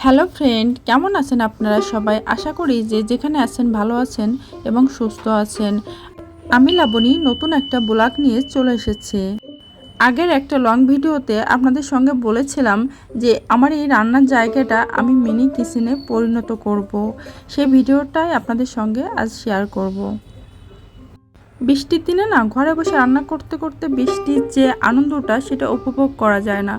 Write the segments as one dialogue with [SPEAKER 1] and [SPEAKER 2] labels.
[SPEAKER 1] Hello friend, কেমন আছেন আপনারা সবাই? আশা করি যে যেখানে আছেন ভালো আছেন এবং সুস্থ আছেন। আমি লাবণী নতুন একটা ব্লগ নিয়ে চলে এসেছি। আগের একটা লং ভিডিওতে আপনাদের সঙ্গে বলেছিলাম যে আমার এই রান্নার জায়গাটা আমি মিনি কিচেনে পরিণত করব। সেই ভিডিওটাই আপনাদের সঙ্গে আজ শেয়ার করব। বৃষ্টির দিনে না ঘরে বসে রান্না করতে করতে বৃষ্টির যে আনন্দটা সেটা উপভোগ করা যায় না।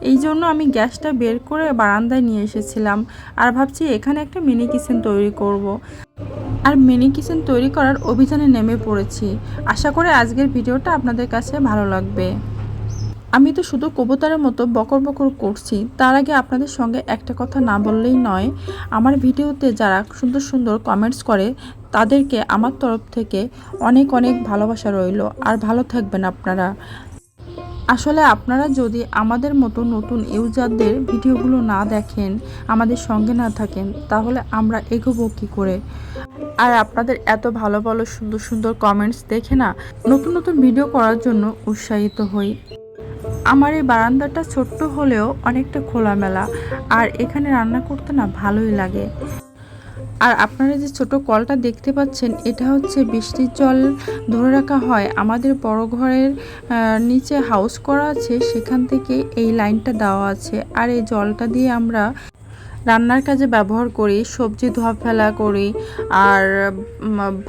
[SPEAKER 1] এই জন্য আমি গ্যাসটা বের করে বারান্দায় নিয়ে এসেছিলাম আর ভাবছি এখানে একটা মিনি কিচেন তৈরি করব। আর মিনি কিচেন তৈরি করার অভিযানে নেমে পড়েছি। আশা করি আজকের ভিডিওটা আপনাদের কাছে ভালো লাগবে। আমি তো শুধু কবুতরের মতো বকর বকর করছি, তার আগে আপনাদের সঙ্গে একটা কথা না বললেই নয়। আমার ভিডিওতে যারা সুন্দর সুন্দর কমেন্টস করে তাদেরকে আমার তরফ থেকে অনেক অনেক ভালোবাসা রইল। আর ভালো থাকবেন আপনারা। আসলে আপনারা যদি আমাদের মতো নতুন ইউজারদের ভিডিওগুলো না দেখেন, আমাদের সঙ্গে না থাকেন, তাহলে আমরা এগোবো কী করে? আর আপনাদের এত ভালো ভালো সুন্দর সুন্দর কমেন্টস দেখে না নতুন নতুন ভিডিও করার জন্য উৎসাহিত হই। আমার এই বারান্দাটা ছোট্ট হলেও অনেকটা খোলামেলা, আর এখানে রান্না করতে না ভালোই লাগে। আর আপনারা যে ছোট কলটা দেখতে পাচ্ছেন, এটা হচ্ছে বৃষ্টির জল ধরে রাখা হয়। আমাদের বড় ঘরের নিচে হাউস করা আছে, সেখান থেকে এই লাইনটা দেওয়া আছে। আর এই জলটা দিয়ে আমরা রান্নার কাজে ব্যবহার করি, সবজি ধোয়া ফেলা করি, আর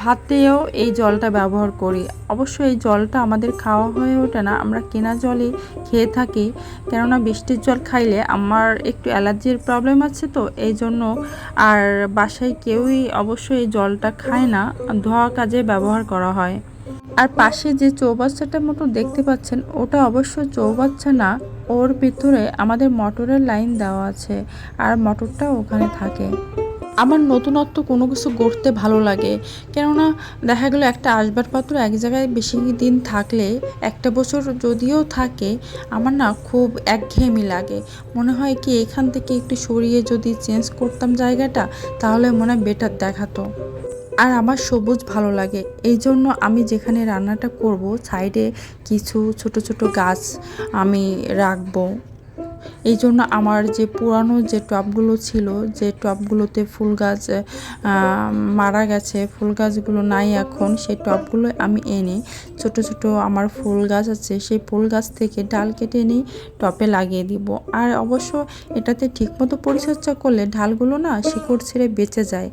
[SPEAKER 1] ভাতেও এই জলটা ব্যবহার করি। অবশ্য এই জলটা আমাদের খাওয়া হয়ে ওঠে না, আমরা কেনা জলই খেয়ে থাকি। কেননা বৃষ্টির জল খাইলে আমার একটু অ্যালার্জির প্রবলেম আছে, তো এই জন্য আর বাসায় কেউই অবশ্য এই জলটা খায় না, ধোয়া কাজে ব্যবহার করা হয়। আর পাশে যে চৌবাচ্চাটার মতো দেখতে পাচ্ছেন, ওটা অবশ্য চৌবাচ্চা না, ওর ভিতরে আমাদের মোটরের লাইন দেওয়া আছে, আর মোটরটা ওখানে থাকে। আমার নতুনত্ব কোনো কিছু গড়তে ভালো লাগে। কেননা দেখা গেলো একটা আসবাবপত্র এক জায়গায় বেশি দিন থাকলে, একটা বছর যদিও থাকে, আমার না খুব একঘেয়েমি লাগে। মনে হয় কি এখান থেকে একটু সরিয়ে যদি চেঞ্জ করতাম জায়গাটা, তাহলে মনে হয় বেটার দেখাতো। আর আমার সবুজ ভালো লাগে, এই জন্য আমি যেখানে রান্নাটা করব সাইডে কিছু ছোট ছোট গাছ আমি রাখবো। এই জন্য আমার যে পুরানো যে টবগুলো ছিল, যে টবগুলোতে ফুল গাছ মারা গেছে, ফুল গাছগুলো নাই এখন, সেই টবগুলো আমি এনে ছোট ছোট আমার ফুল গাছ আছে, সেই ফুল গাছ থেকে ডাল কেটে এনে টবে লাগিয়ে দিব। আর অবশ্য এটাতে ঠিকমতো পরিচর্যা করলে ডালগুলো না শিকড় ছেড়ে বেঁচে যায়।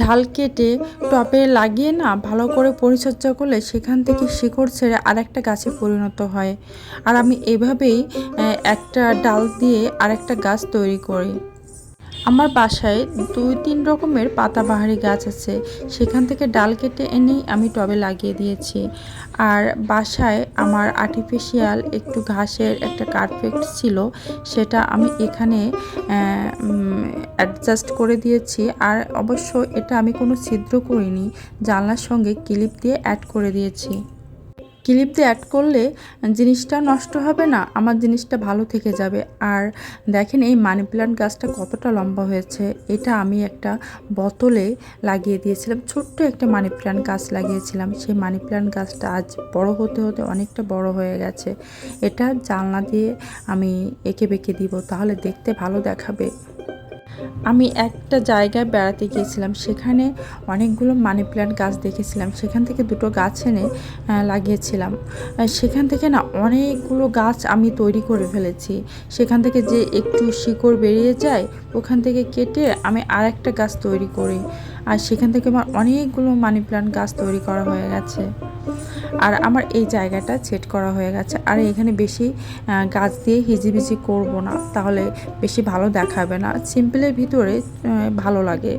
[SPEAKER 1] ঢাল কেটে টবে লাগিয়ে না ভালো করে পরিচর্যা করলে সেখান থেকে শিকড় ছেড়ে আরেকটা গাছে পরিণত হয়। আর আমি এভাবেই একটা ডাল দিয়ে আরেকটা গাছ তৈরি করি। আমার বাসায় 2-3 রকমের পাতাবাহারি গাছ আছে, সেখান থেকে ডাল কেটে এনেই আমি টবে লাগিয়ে দিয়েছি। আর বাসায় আমার আর্টিফিশিয়াল একটু ঘাসের একটা কার্পেট ছিল, সেটা আমি এখানে অ্যাডজাস্ট করে দিয়েছি। আর অবশ্য এটা আমি কোনো ছিদ্র করিনি, জানলার সঙ্গে ক্লিপ দিয়ে অ্যাড করে দিয়েছি। ক্লিপ দিয়ে অ্যাড করলে জিনিসটা নষ্ট হবে না, আমার জিনিসটা ভালো থেকে যাবে। আর দেখেন এই মানি প্ল্যান্ট গাছটা কতটা লম্বা হয়েছে। এটা আমি একটা বোতলে লাগিয়ে দিয়েছিলাম, ছোট্ট একটা মানি প্ল্যান্ট গাছ লাগিয়েছিলাম। সেই মানি প্ল্যান্ট গাছটা আজ বড় হতে হতে অনেকটা বড় হয়ে গেছে। এটা জানলা দিয়ে আমি এঁকে বেঁকে দিব, তাহলে দেখতে ভালো দেখাবে। আমি একটা জায়গায় বেড়াতে গিয়েছিলাম, সেখানে অনেকগুলো মানি প্ল্যান্ট গাছ দেখেছিলাম, সেখান থেকে দুটো গাছ এনে লাগিয়েছিলাম। সেখান থেকে না অনেকগুলো গাছ আমি তৈরি করে ফেলেছি। সেখান থেকে যে একটু শিকড় বেরিয়ে যায়, ওখান থেকে কেটে আমি আরেকটা গাছ তৈরি করি। আর সেখান থেকে আমার অনেকগুলো মানি প্ল্যান্ট গাছ তৈরি করা হয়ে গেছে। আর আমার এই জায়গাটা সেট করা হয়ে গেছে। আর এখানে বেশি গাছ দিয়ে হিজিবিজি করব না, তাহলে বেশি ভালো দেখাবে না। সিম্পলের ভিতরে ভালো লাগে।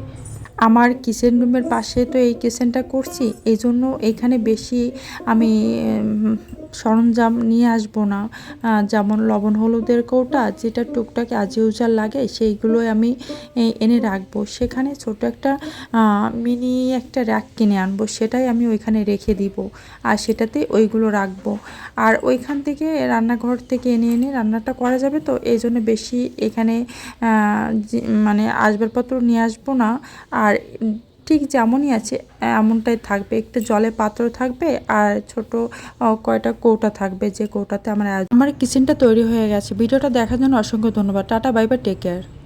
[SPEAKER 1] আমার কিচেন রুমের পাশে তো এই কিচেনটা করছি, এই জন্য এখানে বেশি আমি সরঞ্জাম নিয়ে আসবো না। যেমন লবণ হলুদের কৌটা, যেটা টুকটাক আজ ইউজার লাগে, সেইগুলোই আমি এনে রাখবো। সেখানে ছোট একটা মিনি একটা র্যাক কিনে আনবো, সেটাই আমি ওইখানে রেখে দিব, আর সেটাতেই ওইগুলো রাখবো। আর ওইখান থেকে রান্নাঘর থেকে এনে রান্নাটা করা যাবে, তো এই জন্য বেশি এখানে মানে আসবাবপত্র নিয়ে আসবো না। আর ঠিক যেমনই আছে এমনটাই থাকবে, একটা জলের পাত্র থাকবে আর ছোট কয়টা কৌটা থাকবে, যে কৌটাতে আমার কিচেনটা তৈরি হয়ে গেছে। ভিডিওটা দেখার জন্য অসংখ্য ধন্যবাদ। Tata, bye bye, take care.